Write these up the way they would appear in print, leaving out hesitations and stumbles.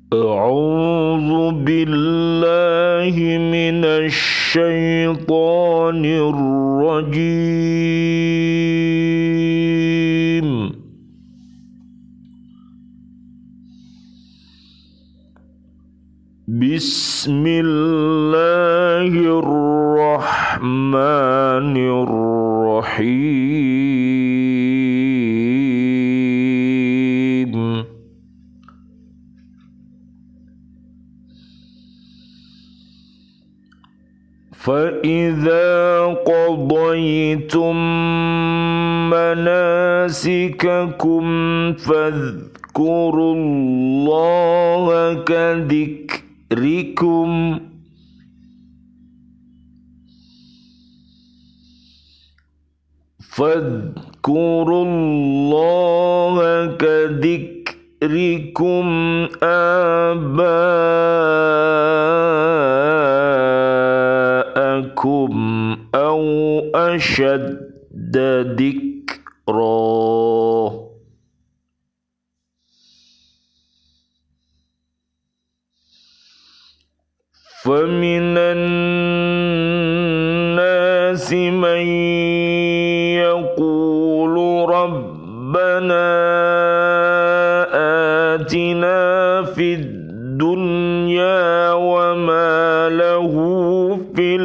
أعوذ بالله من الشيطان الرجيم. بسم الله الرحمن الرحيم. فإذا قضيتم مناسككم فاذكروا الله كذكركم آباءكم أو أشد ذكرًا. فمن الناس من يقول ربنا آتنا في الدنيا وما له في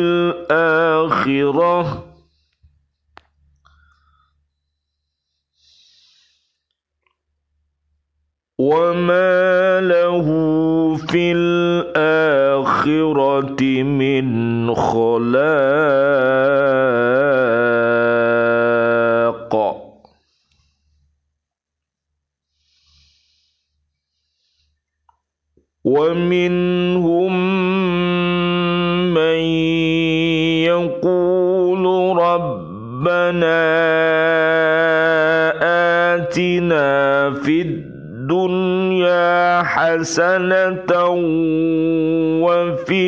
الآخرة من خلاق. ومنهم من يقول ربنا آتنا في الدنيا حسنة وفي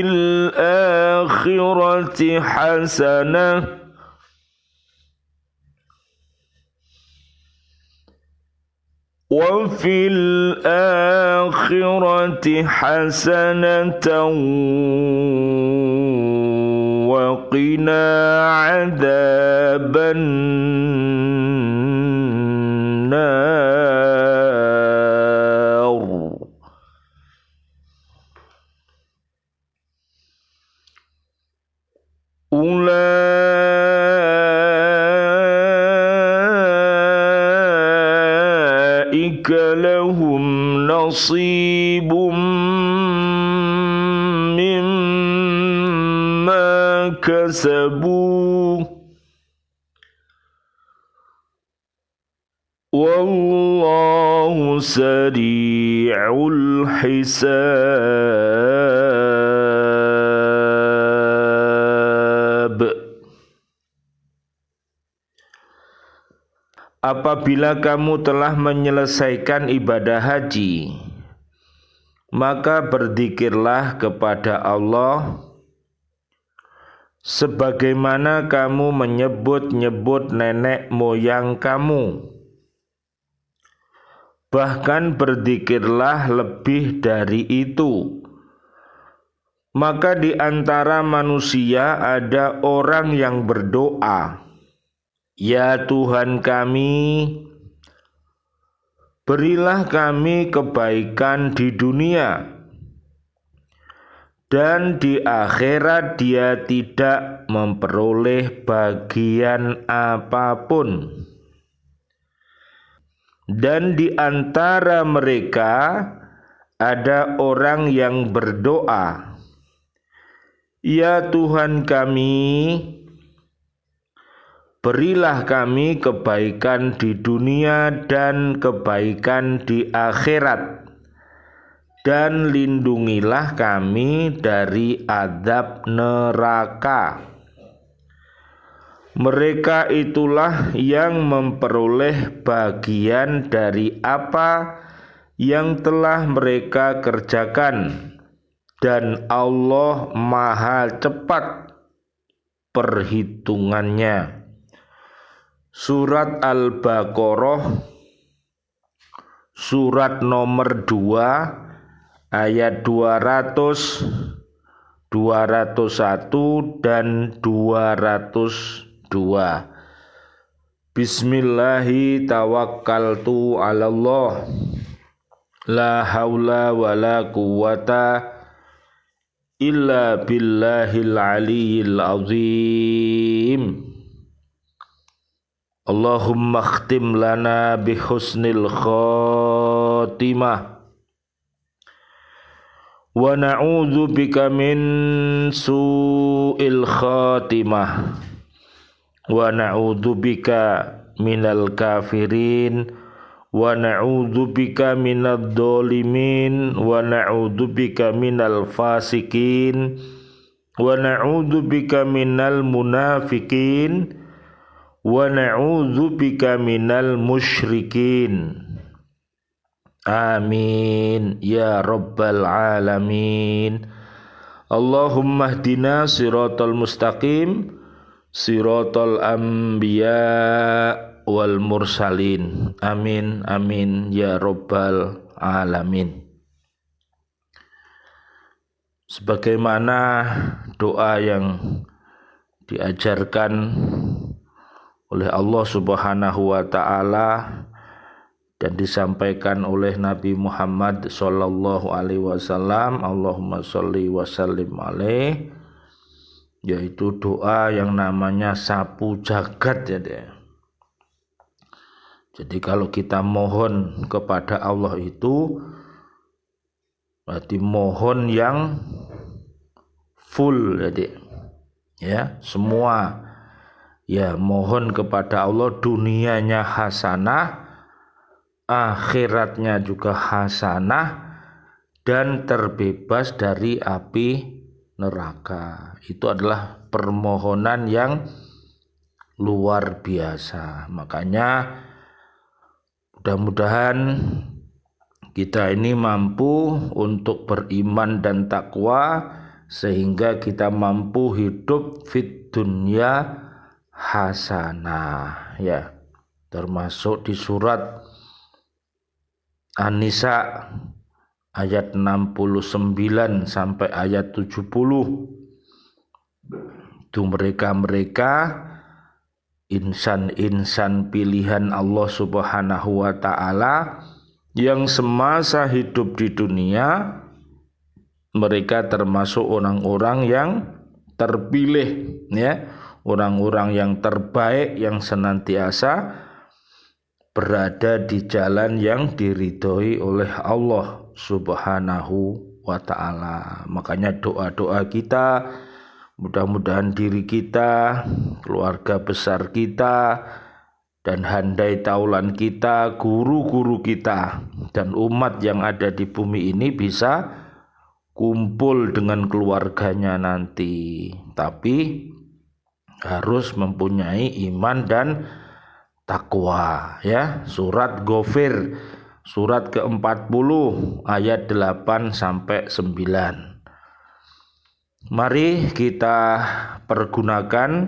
الآخرة حسنة وقنا عذاب النار. أولئك لهم نصيب مما كسبوا والله سريع الحساب. Apabila kamu telah menyelesaikan ibadah haji, maka berzikirlah kepada Allah sebagaimana kamu menyebut-nyebut nenek moyang kamu. Bahkan berzikirlah lebih dari itu. Maka di antara manusia ada orang yang berdoa, "Ya Tuhan kami, berilah kami kebaikan di dunia, dan di akhirat dia tidak memperoleh bagian apapun." Dan di antara mereka ada orang yang berdoa, "Ya Tuhan kami, berilah kami kebaikan di dunia dan kebaikan di akhirat, dan lindungilah kami dari azab neraka." Mereka itulah yang memperoleh bagian dari apa yang telah mereka kerjakan, dan Allah Maha cepat perhitungannya. Surat Al-Baqarah, surat nomor 2, ayat 200, 201 dan 202. Bismillahi tawakkaltu 'alallah la haula wala quwwata illa billahil aliyyil azim. Allahumma khtim lana bihusnil khatimah wa na'udzu bika min su'il khatimah wa na'udzu bika minal kafirin wa na'udzu bika minadh dhalimin wa na'udzu bika minal fasikin wa na'udzu bika minal munafikin wa na'udzu bika minal musyrikin. Amin ya rabbal alamin. Allahumma hdina siratal mustaqim siratal anbiya wal mursalin. Amin amin ya rabbal alamin. Sebagaimana doa yang diajarkan oleh Allah Subhanahu wa taala dan disampaikan oleh Nabi Muhammad sallallahu alaihi wasallam, Allahumma sholli wa sallim alaihi, yaitu doa yang namanya sapu jagat ya deh. Jadi kalau kita mohon kepada Allah itu berarti mohon yang full ya deh. Ya, semua ya mohon kepada Allah, dunianya hasanah, akhiratnya juga hasanah, dan terbebas dari api neraka. Itu adalah permohonan yang luar biasa. Makanya mudah-mudahan kita ini mampu untuk beriman dan takwa sehingga kita mampu hidup fit dunya hasanah ya. Termasuk di surat An-Nisa ayat 69 sampai ayat 70. Itu mereka-mereka insan-insan pilihan Allah Subhanahu wa taala yang semasa hidup di dunia mereka termasuk orang-orang yang terpilih ya, orang-orang yang terbaik yang senantiasa berada di jalan yang diridhoi oleh Allah Subhanahu wa ta'ala. Makanya doa-doa kita, mudah-mudahan diri kita, keluarga besar kita, dan handai taulan kita, guru-guru kita, dan umat yang ada di bumi ini bisa kumpul dengan keluarganya nanti. Tapi harus mempunyai iman dan takwa ya. Surat Ghafir surat ke-40 ayat 8 sampai 9. Mari kita pergunakan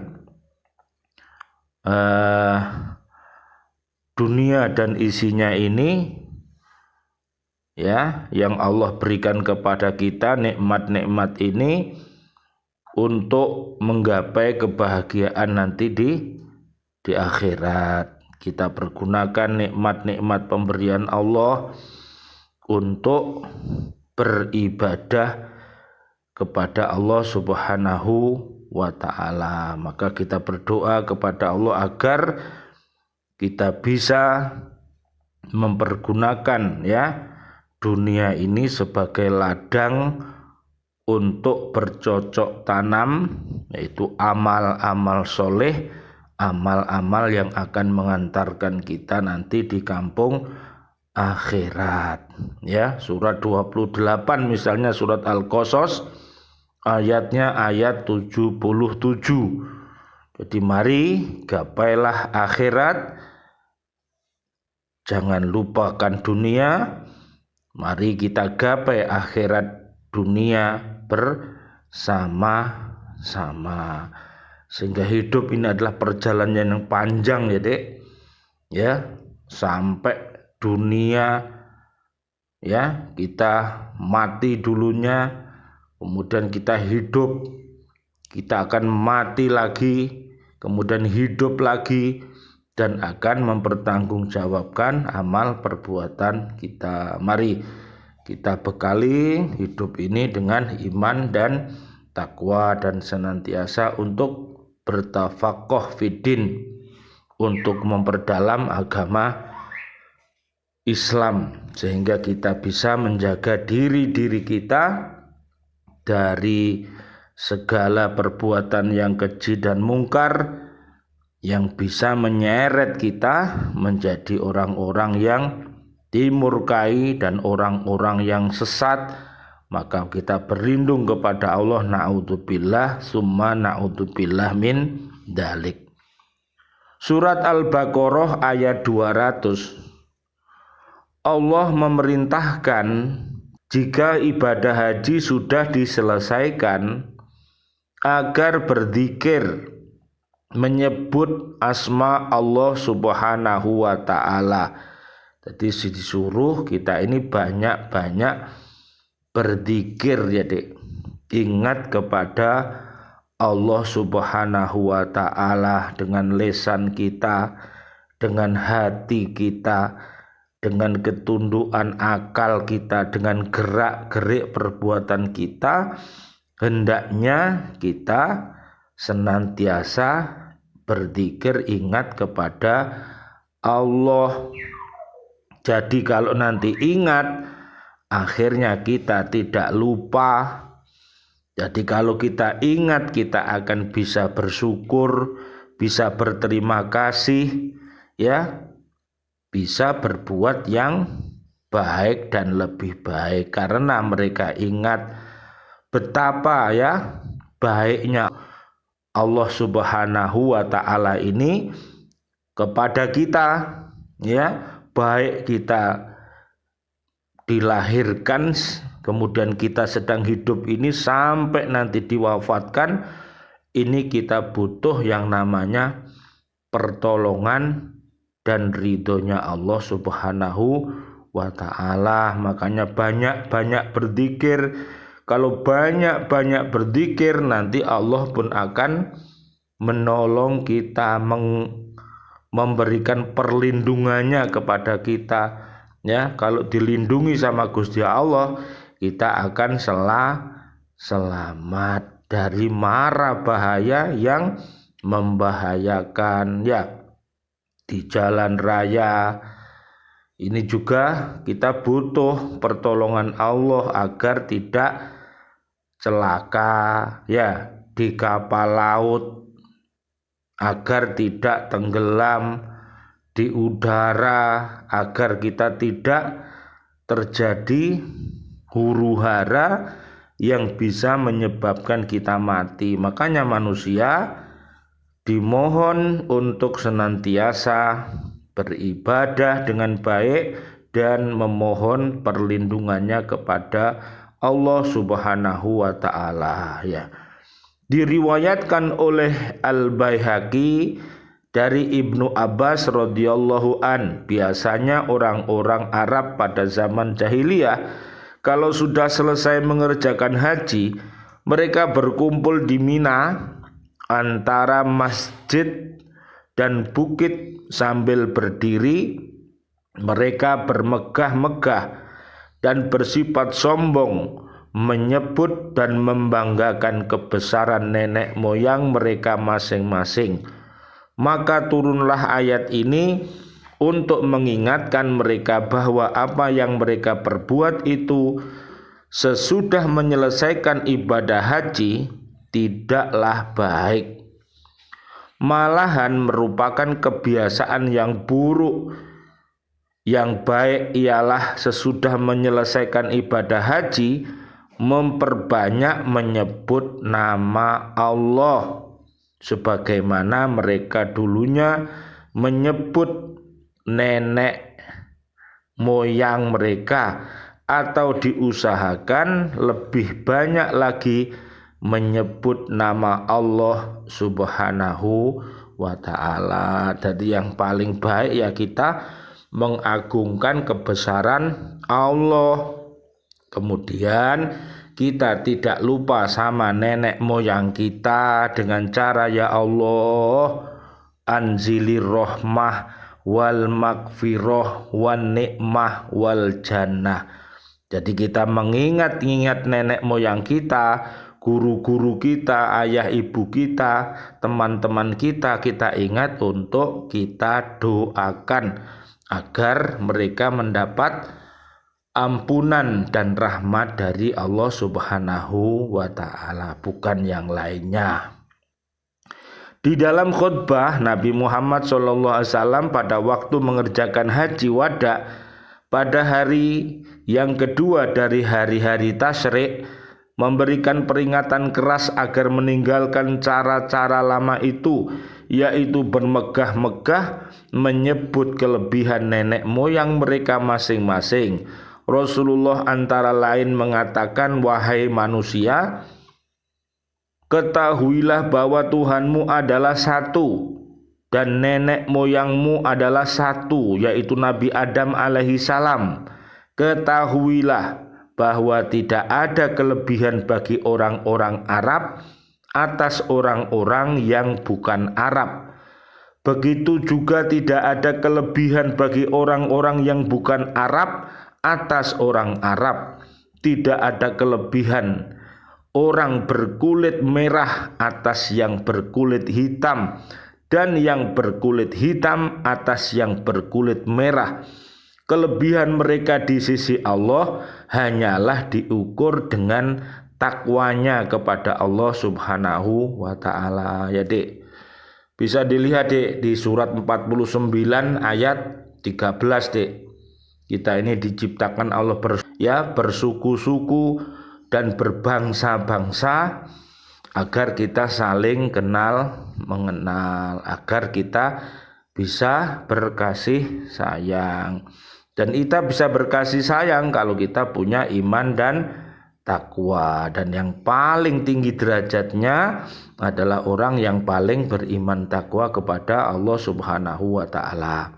dunia dan isinya ini ya, yang Allah berikan kepada kita, nikmat-nikmat ini untuk menggapai kebahagiaan nanti di akhirat. Kita pergunakan nikmat-nikmat pemberian Allah untuk beribadah kepada Allah Subhanahu wa ta'ala. Maka kita berdoa kepada Allah agar kita bisa mempergunakan ya dunia ini sebagai ladang untuk bercocok tanam, yaitu amal-amal soleh, amal-amal yang akan mengantarkan kita nanti di kampung akhirat ya. Surat 28 misalnya surat Al-Qasas ayatnya ayat 77. Jadi mari gapailah akhirat, jangan lupakan dunia. Mari kita gapai akhirat dunia bersama-sama. Sehingga hidup ini adalah perjalanan yang panjang ya dek ya, sampai dunia ya, kita mati dulunya, kemudian kita hidup, kita akan mati lagi, kemudian hidup lagi, dan akan mempertanggungjawabkan amal perbuatan kita. Mari kita bekali hidup ini dengan iman dan takwa, dan senantiasa untuk bertafaqquh fiddin, untuk memperdalam agama Islam, sehingga kita bisa menjaga diri kita dari segala perbuatan yang keji dan mungkar yang bisa menyeret kita menjadi orang-orang yang dimurkai dan orang-orang yang sesat. Maka kita berlindung kepada Allah, na'udzubillah summa na'udzubillah min dalik. Surat Al-Baqarah ayat 200. Allah memerintahkan jika ibadah haji sudah diselesaikan agar berzikir, menyebut asma Allah subhanahu wa ta'ala. Jadi disuruh kita ini banyak-banyak berzikir ya dek. Ingat kepada Allah subhanahu wa ta'ala dengan lisan kita, dengan hati kita, dengan ketundukan akal kita, dengan gerak-gerik perbuatan kita. Hendaknya kita senantiasa berzikir, ingat kepada Allah. Jadi kalau nanti ingat, akhirnya kita tidak lupa. Jadi kalau kita ingat, kita akan bisa bersyukur, bisa berterima kasih, ya, bisa berbuat yang baik dan lebih baik, karena mereka ingat betapa ya baiknya Allah subhanahu wa ta'ala ini kepada kita, ya, baik kita dilahirkan, kemudian kita sedang hidup ini sampai nanti diwafatkan, ini kita butuh yang namanya pertolongan dan ridhonya Allah subhanahu wa ta'ala. Makanya banyak-banyak berzikir. Kalau banyak-banyak berzikir, nanti Allah pun akan menolong kita, memberikan perlindungannya kepada kita. Ya, kalau dilindungi sama Gusti Allah, kita akan selamat dari mara bahaya yang membahayakan, ya, di jalan raya. Ini juga kita butuh pertolongan Allah agar tidak celaka, ya, di kapal laut, agar tidak tenggelam di udara, agar kita tidak terjadi huru-hara yang bisa menyebabkan kita mati. Makanya manusia dimohon untuk senantiasa beribadah dengan baik dan memohon perlindungannya kepada Allah subhanahu wa ta'ala, ya. Diriwayatkan oleh Al-Baihaqi dari Ibnu Abbas radhiyallahu an, biasanya orang-orang Arab pada zaman jahiliyah kalau sudah selesai mengerjakan haji, mereka berkumpul di Mina antara masjid dan bukit sambil berdiri. Mereka bermegah-megah dan bersifat sombong, menyebut dan membanggakan kebesaran nenek moyang mereka masing-masing. Maka turunlah ayat ini untuk mengingatkan mereka bahwa apa yang mereka perbuat itu sesudah menyelesaikan ibadah haji tidaklah baik, malahan merupakan kebiasaan yang buruk. Yang baik ialah sesudah menyelesaikan ibadah haji memperbanyak menyebut nama Allah, sebagaimana mereka dulunya menyebut nenek moyang mereka, atau diusahakan lebih banyak lagi menyebut nama Allah subhanahu wa ta'ala. Jadi yang paling baik ya kita mengagungkan kebesaran Allah. Kemudian kita tidak lupa sama nenek moyang kita dengan cara ya Allah anzilir rahmah wal magfirah wan nikmah wal jannah. Jadi kita mengingat-ingat nenek moyang kita, guru-guru kita, ayah ibu kita, teman-teman kita ingat untuk kita doakan agar mereka mendapat ampunan dan rahmat dari Allah Subhanahu wa ta'ala, bukan yang lainnya. Di dalam khutbah Nabi Muhammad SAW pada waktu mengerjakan haji wada pada hari yang kedua dari hari-hari tasyrik, memberikan peringatan keras agar meninggalkan cara-cara lama itu, yaitu bermegah-megah menyebut kelebihan nenek moyang mereka masing-masing. Rasulullah antara lain mengatakan, wahai manusia, ketahuilah bahwa Tuhanmu adalah satu dan nenek moyangmu adalah satu, yaitu Nabi Adam alaihi salam. Ketahuilah bahwa tidak ada kelebihan bagi orang-orang Arab atas orang-orang yang bukan Arab. Begitu juga tidak ada kelebihan bagi orang-orang yang bukan Arab atas orang Arab. Tidak ada kelebihan orang berkulit merah atas yang berkulit hitam, dan yang berkulit hitam atas yang berkulit merah. Kelebihan mereka di sisi Allah hanyalah diukur dengan takwanya kepada Allah Subhanahu wa ta'ala. Ya Dek, bisa dilihat Dek di surat 49 ayat 13 Dek. Kita ini diciptakan Allah bersuku-suku dan berbangsa-bangsa agar kita saling kenal mengenal, agar kita bisa berkasih sayang. Dan kita bisa berkasih sayang kalau kita punya iman dan takwa. Dan yang paling tinggi derajatnya adalah orang yang paling beriman takwa kepada Allah Subhanahu wa ta'ala.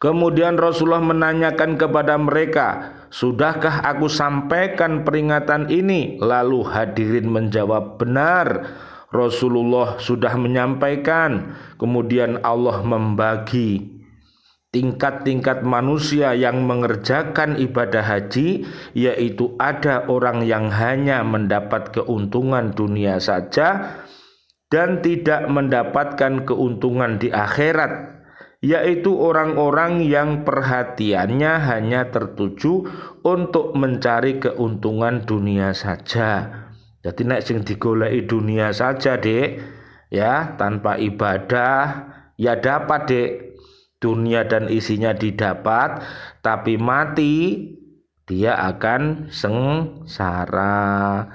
Kemudian Rasulullah menanyakan kepada mereka, sudahkah aku sampaikan peringatan ini? Lalu hadirin menjawab, benar, Rasulullah sudah menyampaikan. Kemudian Allah membagi tingkat-tingkat manusia yang mengerjakan ibadah haji, yaitu ada orang yang hanya mendapat keuntungan dunia saja dan tidak mendapatkan keuntungan di akhirat, yaitu orang-orang yang perhatiannya hanya tertuju untuk mencari keuntungan dunia saja. Jadi nek sing digoleki dunia saja Dek, ya, tanpa ibadah ya dapat Dek, dunia dan isinya didapat, tapi mati dia akan sengsara.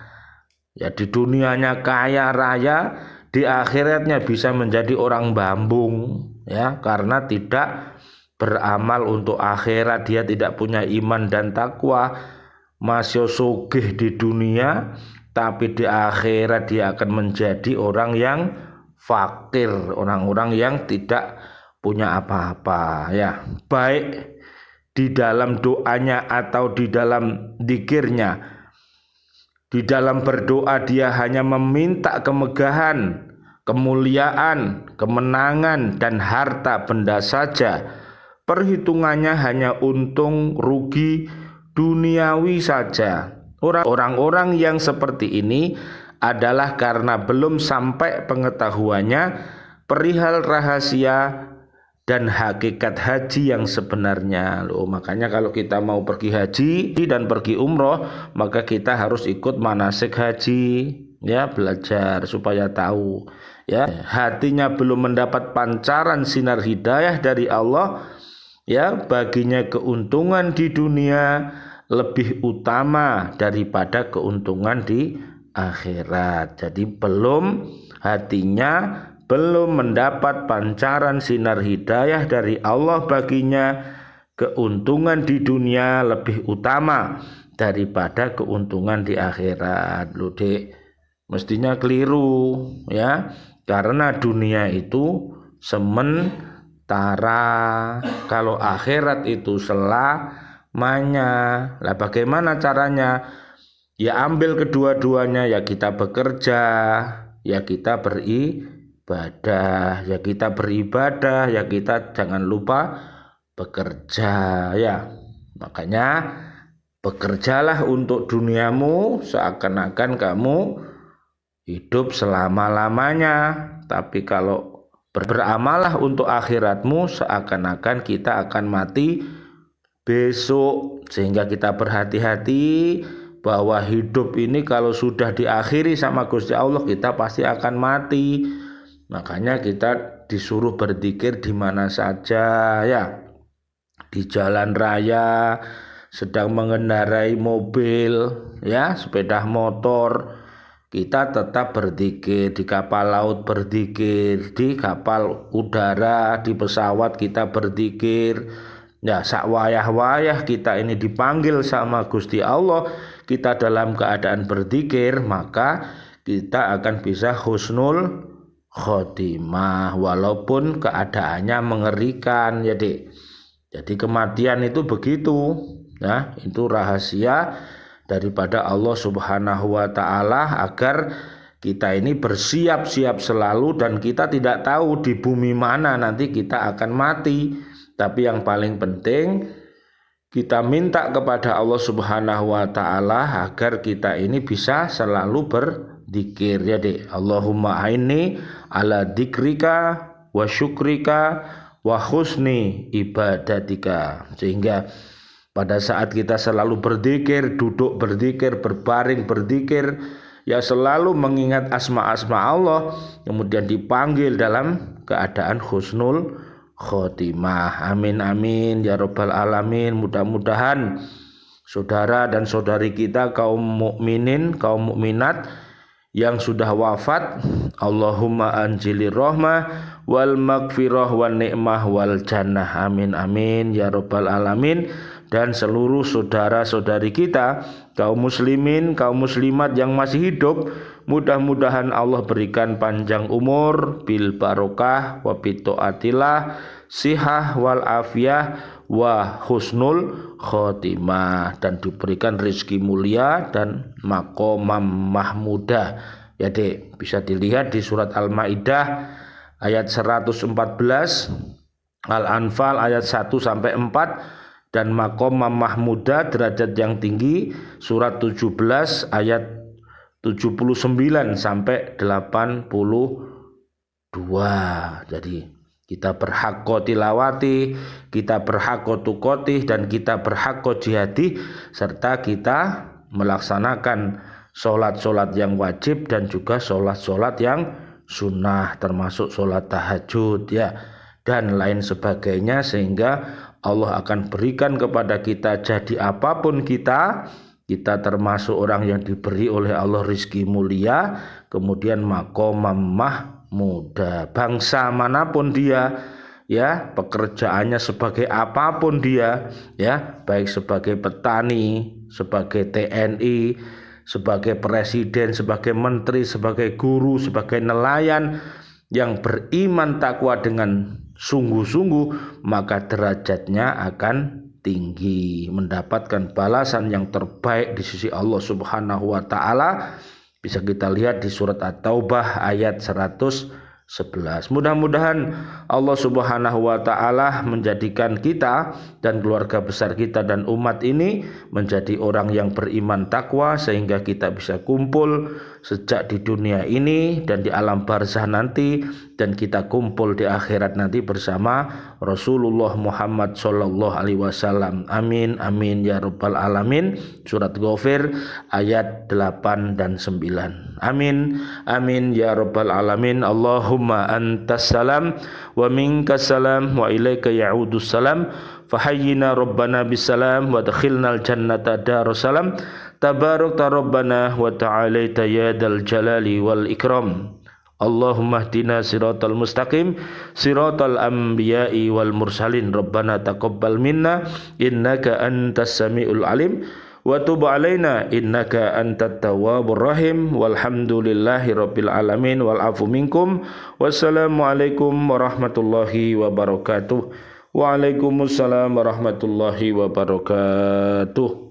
Ya, di dunianya kaya raya, di akhiratnya bisa menjadi orang bambung, ya, karena tidak beramal untuk akhirat. Dia tidak punya iman dan takwa, masih sugih di dunia, tapi di akhirat dia akan menjadi orang yang fakir, orang-orang yang tidak punya apa-apa, ya, baik di dalam doanya atau di dalam zikirnya. Di dalam berdoa dia hanya meminta kemegahan, kemuliaan, kemenangan dan harta benda saja. Perhitungannya hanya untung rugi duniawi saja. Orang-orang yang seperti ini adalah karena belum sampai pengetahuannya perihal rahasia dan hakikat haji yang sebenarnya. Makanya kalau kita mau pergi haji dan pergi umroh, maka kita harus ikut manasik haji, ya, belajar supaya tahu, ya. Hatinya belum mendapat pancaran sinar hidayah dari Allah, ya, baginya keuntungan di dunia lebih utama daripada keuntungan di akhirat. Jadi hatinya belum mendapat pancaran sinar hidayah dari Allah, baginya keuntungan di dunia lebih utama daripada keuntungan di akhirat. Loh Dek, mestinya keliru, ya, karena dunia itu Kalau akhirat itu selamanya. Lah bagaimana caranya? Ya ambil kedua-duanya, ya kita bekerja, ya kita beribadah, ya kita jangan lupa bekerja ya. Makanya bekerjalah untuk duniamu seakan-akan kamu hidup selama-lamanya. Tapi kalau beramalah untuk akhiratmu seakan-akan kita akan mati besok. Sehingga kita berhati-hati bahwa hidup ini kalau sudah diakhiri sama Gusti Allah, kita pasti akan mati. Makanya kita disuruh berzikir di mana saja ya. Di jalan raya, sedang mengendarai mobil ya, sepeda motor, kita tetap berzikir. Di kapal laut berzikir, di kapal udara, di pesawat kita berzikir. Ya, sak wayah-wayah kita ini dipanggil sama Gusti Allah, kita dalam keadaan berzikir, maka kita akan bisa husnul khotimah walaupun keadaannya mengerikan ya Dik. Jadi kematian itu begitu ya, itu rahasia daripada Allah Subhanahu wa taala agar kita ini bersiap-siap selalu, dan kita tidak tahu di bumi mana nanti kita akan mati. Tapi yang paling penting kita minta kepada Allah Subhanahu wa taala agar kita ini bisa selalu berzikir ya Dik. Allahumma aini ala dzikrika wa syukrika wa husni ibadatika. Sehingga pada saat kita selalu berzikir, duduk berzikir, berbaring berzikir, ya selalu mengingat asma-asma Allah, kemudian dipanggil dalam keadaan husnul khotimah. Amin amin ya rabbal alamin. Mudah-mudahan saudara dan saudari kita kaum mukminin, kaum mukminat yang sudah wafat, Allahumma anjilir rahmah wal magfirah wan ni'mah wal jannah. Amin amin ya rabbal alamin. Dan seluruh saudara-saudari kita kaum muslimin, kaum muslimat yang masih hidup, mudah-mudahan Allah berikan panjang umur bil barokah wa bitaatillah, sihah wal afiyah wa husnul khotimah, dan diberikan rezeki mulia dan maqamam mahmudah ya Dek. Bisa dilihat di surat Al-Maidah ayat 114, Al-Anfal ayat 1 sampai 4, dan maqamam mahmudah derajat yang tinggi surat 17 ayat 79 sampai 82. Jadi kita berhak tilawati, kita berhak tukoti, dan kita berhak jihadi, serta kita melaksanakan sholat-sholat yang wajib dan juga sholat-sholat yang sunnah, termasuk sholat tahajud ya, dan lain sebagainya. Sehingga Allah akan berikan kepada kita, jadi apapun kita termasuk orang yang diberi oleh Allah rizki mulia, kemudian maqamam mahmudah. Bangsa manapun dia ya, pekerjaannya sebagai apapun dia ya, baik sebagai petani, sebagai TNI, sebagai presiden, sebagai menteri, sebagai guru, sebagai nelayan, yang beriman takwa dengan sungguh-sungguh, maka derajatnya akan tinggi, mendapatkan balasan yang terbaik di sisi Allah Subhanahu wa taala. Bisa kita lihat di surat At-Taubah ayat 111. Mudah-mudahan Allah Subhanahu wa taala menjadikan kita dan keluarga besar kita dan umat ini menjadi orang yang beriman takwa, sehingga kita bisa kumpul sejak di dunia ini dan di alam barzah nanti, dan kita kumpul di akhirat nanti bersama Rasulullah Muhammad sallallahu alaihi wasallam. Amin amin ya rabbal alamin. Surat Ghafir ayat 8 dan 9. Amin amin ya rabbal alamin. Allahumma antas salam wa minkas salam wa ilaika ya'udus salam. Fahayyina rabbana bisalam wa adkhilnal jannata darussalam. Tabarakta rabbana wa ta'alaita ya dal jalali wal ikram. Allahumma hdina siratal mustaqim siratal anbiya'i wal mursalin. Rabbana taqabbal minna innaka antas samiul alim wa tub alaina innaka antat tawwabur rahim walhamdulillahi rabbil alamin wal afu minkum. Wassalamu alaikum warahmatullahi wabarakatuh. Waalaikumsalam warahmatullahi wabarakatuh.